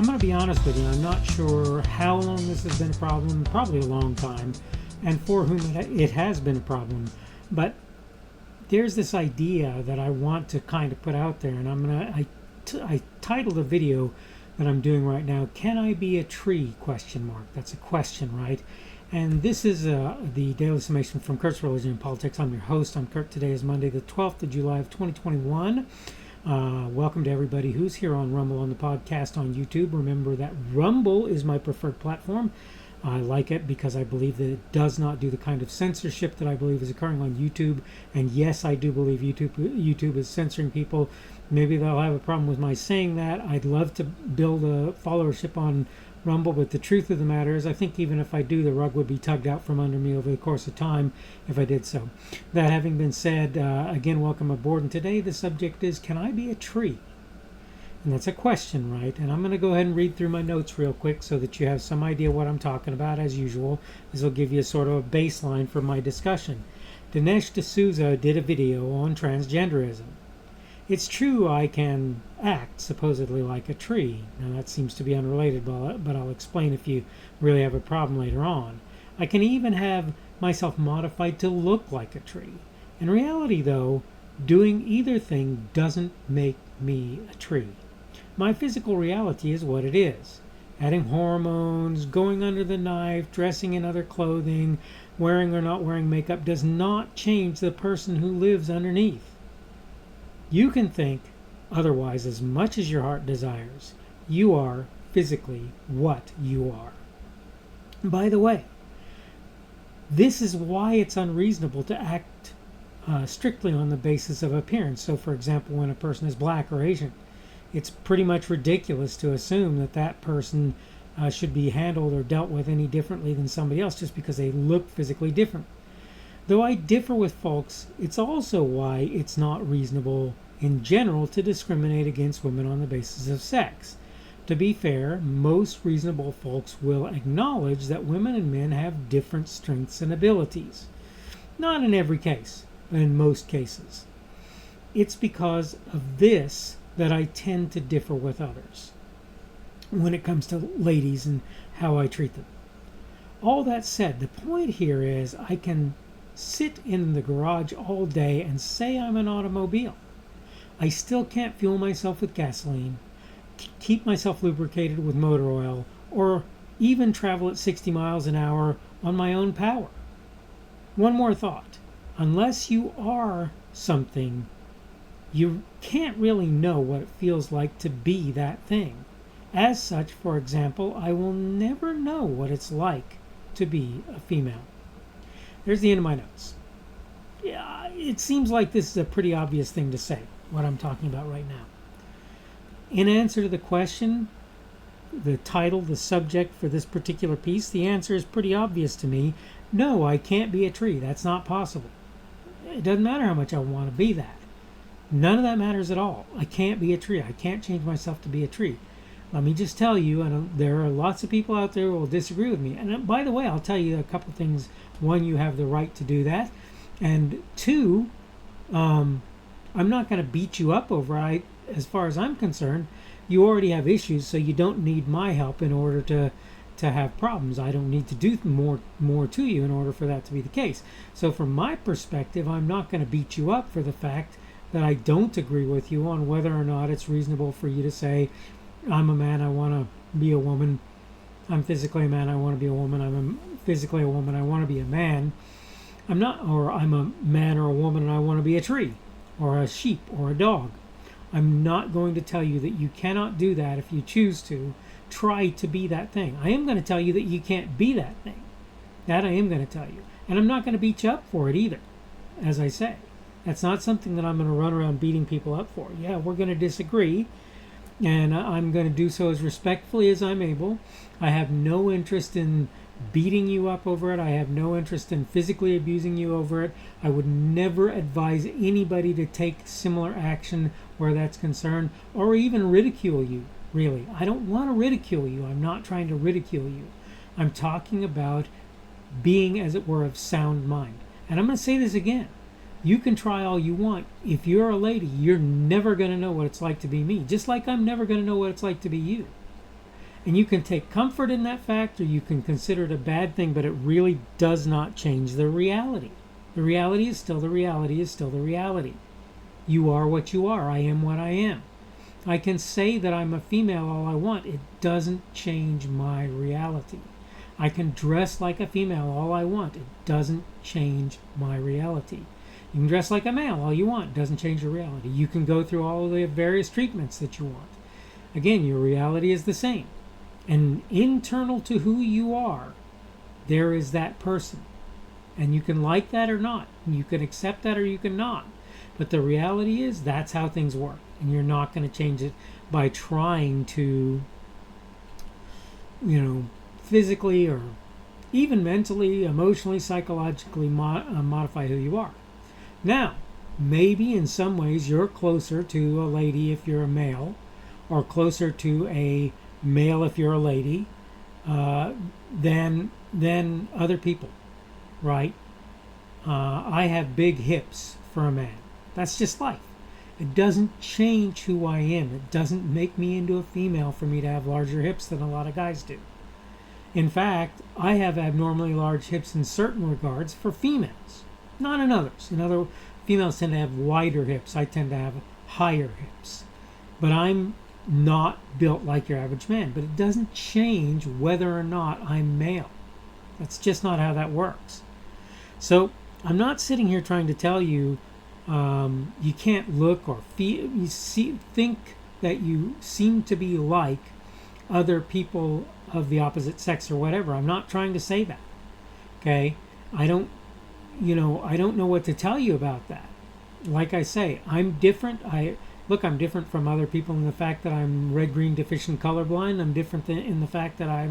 I'm going to be honest with you, I'm not sure how long this has been a problem, probably a long time, and for whom it has been a problem. But there's this idea that I want to kind of put out there, and I titled a video that I'm doing right now, "Can I be a tree?" ? That's a question, right? And this is the Daily Summation from Kurt's Religion and Politics. I'm your host. I'm Kurt. Today is Monday, the 12th of July of 2021. Welcome to everybody who's here on Rumble, on the podcast, on YouTube. Remember that Rumble is my preferred platform. I like it because I believe that it does not do the kind of censorship that I believe is occurring on YouTube. And yes, I do believe YouTube is censoring people. Maybe they'll have a problem with my saying that. I'd love to build a followership on Rumble, but the truth of the matter is I think even if I do, the rug would be tugged out from under me over the course of time if I did so. That having been said, again, welcome aboard. And today the subject is, can I be a tree? And that's a question, right? And I'm going to go ahead and read through my notes real quick so that you have some idea what I'm talking about. As usual, this will give you a sort of a baseline for my discussion. Dinesh D'Souza did a video on transgenderism. It's true I can act supposedly like a tree. Now that seems to be unrelated, but I'll explain if you really have a problem later on. I can even have myself modified to look like a tree. In reality, though, doing either thing doesn't make me a tree. My physical reality is what it is. Adding hormones, going under the knife, dressing in other clothing, wearing or not wearing makeup does not change the person who lives underneath. You can think otherwise as much as your heart desires. You are physically what you are. By the way, this is why it's unreasonable to act strictly on the basis of appearance. So, for example, when a person is black or Asian, it's pretty much ridiculous to assume that that person should be handled or dealt with any differently than somebody else just because they look physically different. Though I differ with folks, it's also why it's not reasonable in general to discriminate against women on the basis of sex. To be fair, most reasonable folks will acknowledge that women and men have different strengths and abilities. Not in every case, but in most cases. It's because of this that I tend to differ with others when it comes to ladies and how I treat them. All that said, the point here is I can sit in the garage all day and say I'm an automobile. I still can't fuel myself with gasoline, keep myself lubricated with motor oil, or even travel at 60 miles an hour on my own power. One more thought. Unless you are something, you can't really know what it feels like to be that thing. As such, for example, I will never know what it's like to be a female. There's the end of my notes. Yeah, it seems like this is a pretty obvious thing to say, what I'm talking about right now. In answer to the question, the title, the subject for this particular piece, the answer is pretty obvious to me. No, I can't be a tree. That's not possible. It doesn't matter how much I want to be that. None of that matters at all. I can't be a tree. I can't change myself to be a tree. Let me just tell you, and there are lots of people out there who will disagree with me. And by the way, I'll tell you a couple things. One, you have the right to do that. And two, I'm not going to beat you up over it. As far as I'm concerned, you already have issues, so you don't need my help in order to have problems. I don't need to do more to you in order for that to be the case. So from my perspective, I'm not going to beat you up for the fact that I don't agree with you on whether or not it's reasonable for you to say, I'm a man, I want to be a woman. I'm physically a man, I want to be a woman. I'm physically a woman, I want to be a man. I'm a man or a woman and I want to be a tree or a sheep or a dog. I'm not going to tell you that you cannot do that if you choose to. Try to be that thing. I am going to tell you that you can't be that thing. That I am going to tell you. And I'm not going to beat you up for it either, as I say. That's not something that I'm going to run around beating people up for. Yeah, we're going to disagree, and I'm going to do so as respectfully as I'm able. I have no interest in beating you up over it. I have no interest in physically abusing you over it. I would never advise anybody to take similar action where that's concerned, or even ridicule you, really. I don't want to ridicule you. I'm not trying to ridicule you. I'm talking about being, as it were, of sound mind. And I'm going to say this again. You can try all you want. If you're a lady, you're never going to know what it's like to be me, just like I'm never going to know what it's like to be you. And you can take comfort in that fact, or you can consider it a bad thing, but it really does not change the reality. The reality is still the reality is still the reality. You are what you are. I am what I am. I can say that I'm a female all I want. It doesn't change my reality. I can dress like a female all I want. It doesn't change my reality. You can dress like a male all you want. It doesn't change your reality. You can go through all of the various treatments that you want. Again, your reality is the same. And internal to who you are, there is that person. And you can like that or not. You can accept that or you can not. But the reality is that's how things work. And you're not going to change it by trying to, physically or even mentally, emotionally, psychologically modify who you are. Now, maybe in some ways you're closer to a lady if you're a male, or closer to a male if you're a lady, than other people, right? I have big hips for a man. That's just life. It doesn't change who I am. It doesn't make me into a female for me to have larger hips than a lot of guys do. In fact, I have abnormally large hips in certain regards for females, not in others. In other, females tend to have wider hips. I tend to have higher hips. But I'm not built like your average man. But it doesn't change whether or not I'm male. That's just not how that works. So I'm not sitting here trying to tell you you can't look or feel, think that you seem to be like other people of the opposite sex or whatever. I'm not trying to say that. Okay? I don't know what to tell you about that. Like I say, I'm different. I'm different from other people in the fact that I'm red-green deficient colorblind. I'm different in the fact that I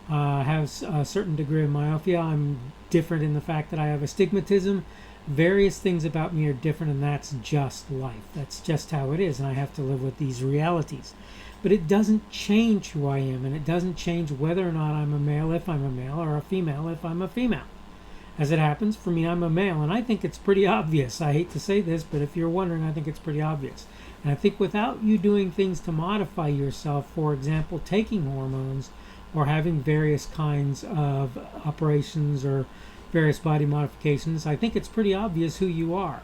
have a certain degree of myopia. I'm different in the fact that I have astigmatism. Various things about me are different, and that's just life. That's just how it is, and I have to live with these realities. But it doesn't change who I am, and it doesn't change whether or not I'm a male if I'm a male, or a female if I'm a female. As it happens, for me, I'm a male, and I think it's pretty obvious. I hate to say this, but if you're wondering, I think it's pretty obvious. And I think without you doing things to modify yourself, for example, taking hormones, or having various kinds of operations or various body modifications, I think it's pretty obvious who you are.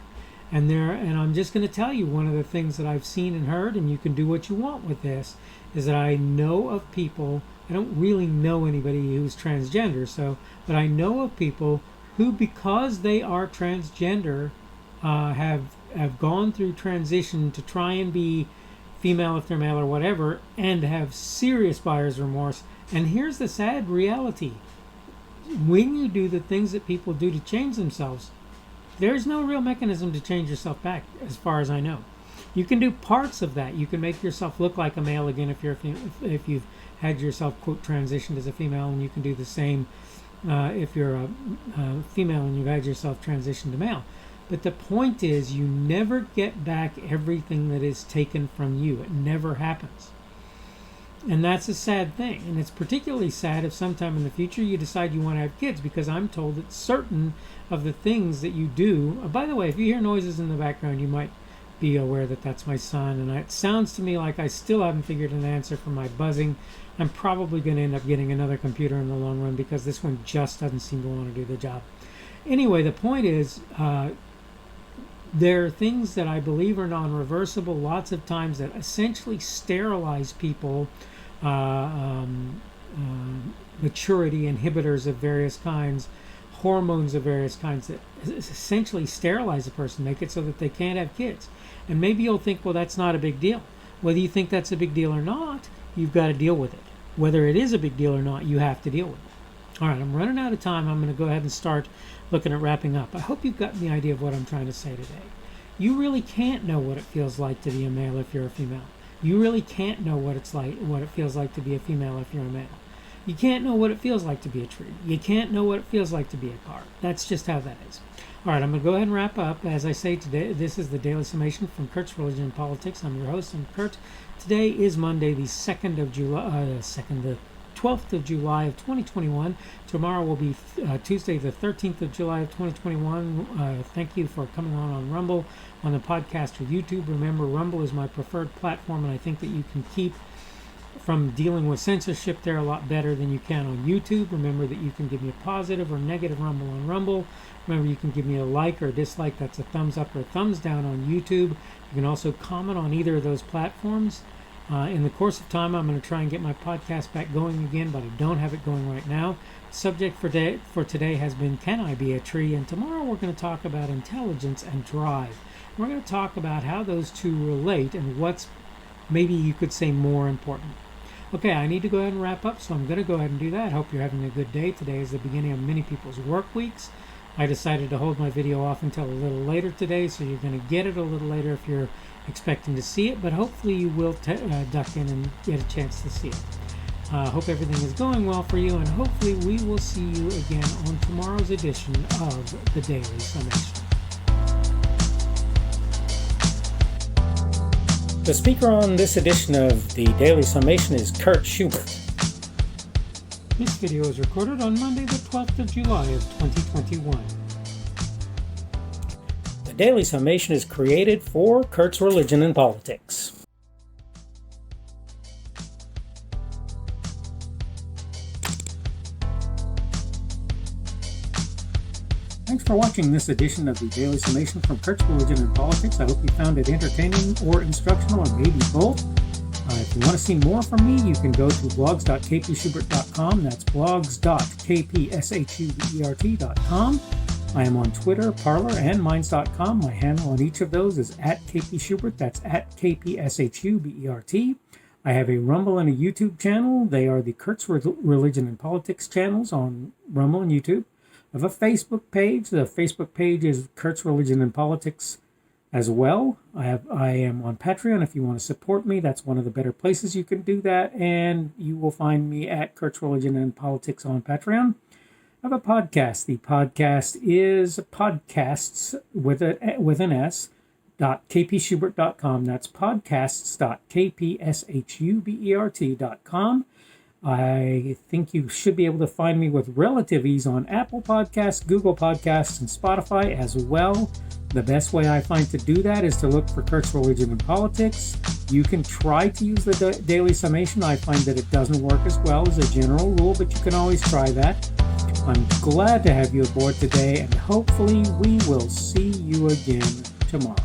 And I'm just going to tell you, one of the things that I've seen and heard, and you can do what you want with this, is that I know of people, I don't really know anybody who's transgender, but I know of people who, because they are transgender, have gone through transition to try and be female if they're male or whatever, and have serious buyer's remorse. And here's the sad reality. When you do the things that people do to change themselves, there's no real mechanism to change yourself back, as far as I know. You can do parts of that. You can make yourself look like a male again if you've had yourself, quote, transitioned as a female, and you can do the same if you're a female and you've had yourself transitioned to male. But the point is, you never get back everything that is taken from you. It never happens. And that's a sad thing. And it's particularly sad if sometime in the future you decide you want to have kids, because I'm told that certain of the things that you do... by the way, if you hear noises in the background, you might be aware that that's my son. And it sounds to me like I still haven't figured an answer for my buzzing. I'm probably going to end up getting another computer in the long run, because this one just doesn't seem to want to do the job. Anyway, the point is... there are things that I believe are non-reversible lots of times that essentially sterilize people, maturity inhibitors of various kinds, hormones of various kinds that essentially sterilize a person, make it so that they can't have kids. And maybe you'll think, well, that's not a big deal. Whether you think that's a big deal or not, you've got to deal with it. Whether it is a big deal or not, you have to deal with it. All right, I'm running out of time. I'm going to go ahead and start looking at wrapping up. I hope you've gotten the idea of what I'm trying to say today. You really can't know what it feels like to be a male if you're a female. You really can't know what it feels like to be a female if you're a male. You can't know what it feels like to be a tree. You can't know what it feels like to be a car. That's just how that is. All right, I'm going to go ahead and wrap up. As I say today, this is the Daily Summation from Kurt's Religion and Politics. I'm your host, I'm Kurt. Today is Monday, the 2nd of July, 12th of July of 2021. Tomorrow will be Tuesday, the 13th of July of 2021. Thank you for coming on Rumble, on the podcast or YouTube. Remember, Rumble is my preferred platform, and I think that you can keep from dealing with censorship there a lot better than you can on YouTube. Remember that you can give me a positive or negative rumble on Rumble. Remember, you can give me a like or a dislike. That's a thumbs up or a thumbs down on YouTube. You can also comment on either of those platforms. In the course of time, I'm going to try and get my podcast back going again, but I don't have it going right now. Subject for today has been, can I be a tree? And tomorrow we're going to talk about intelligence and drive. We're going to talk about how those two relate and what's maybe you could say more important. Okay, I need to go ahead and wrap up, so I'm going to go ahead and do that. Hope you're having a good day. Today is the beginning of many people's work weeks. I decided to hold my video off until a little later today, so you're going to get it a little later if you're expecting to see it, but hopefully you will duck in and get a chance to see it. Hope everything is going well for you, and hopefully we will see you again on tomorrow's edition of the Daily Summation. The speaker on this edition of the Daily Summation is Kurt Schubert. This video is recorded on Monday, the 12th of July of 2021. The Daily Summation is created for Kurt's Religion and Politics. Thanks for watching this edition of the Daily Summation from Kurt's Religion and Politics. I hope you found it entertaining or instructional, or maybe both. If you want to see more from me, you can go to blogs.kpschubert.com. That's blogs.kpschubert.com. I am on Twitter, Parler, and Minds.com. My handle on each of those is @kpschubert. That's @kpschubert. I have a Rumble and a YouTube channel. They are the Kurt's Religion and Politics channels on Rumble and YouTube. I have a Facebook page. The Facebook page is Kurt's Religion and Politics as well. I am on Patreon. If you want to support me, that's one of the better places you can do that. And you will find me at Kurt's Religion and Politics on Patreon. I have a podcast. The podcast is podcasts with an S, .kpschubert.com. That's podcasts.kpschubert.com. I think you should be able to find me with relative ease on Apple Podcasts, Google Podcasts, and Spotify as well. The best way I find to do that is to look for Kurt's Religion and Politics. You can try to use the Daily Summation. I find that it doesn't work as well as a general rule, but you can always try that. I'm glad to have you aboard today, and hopefully we will see you again tomorrow.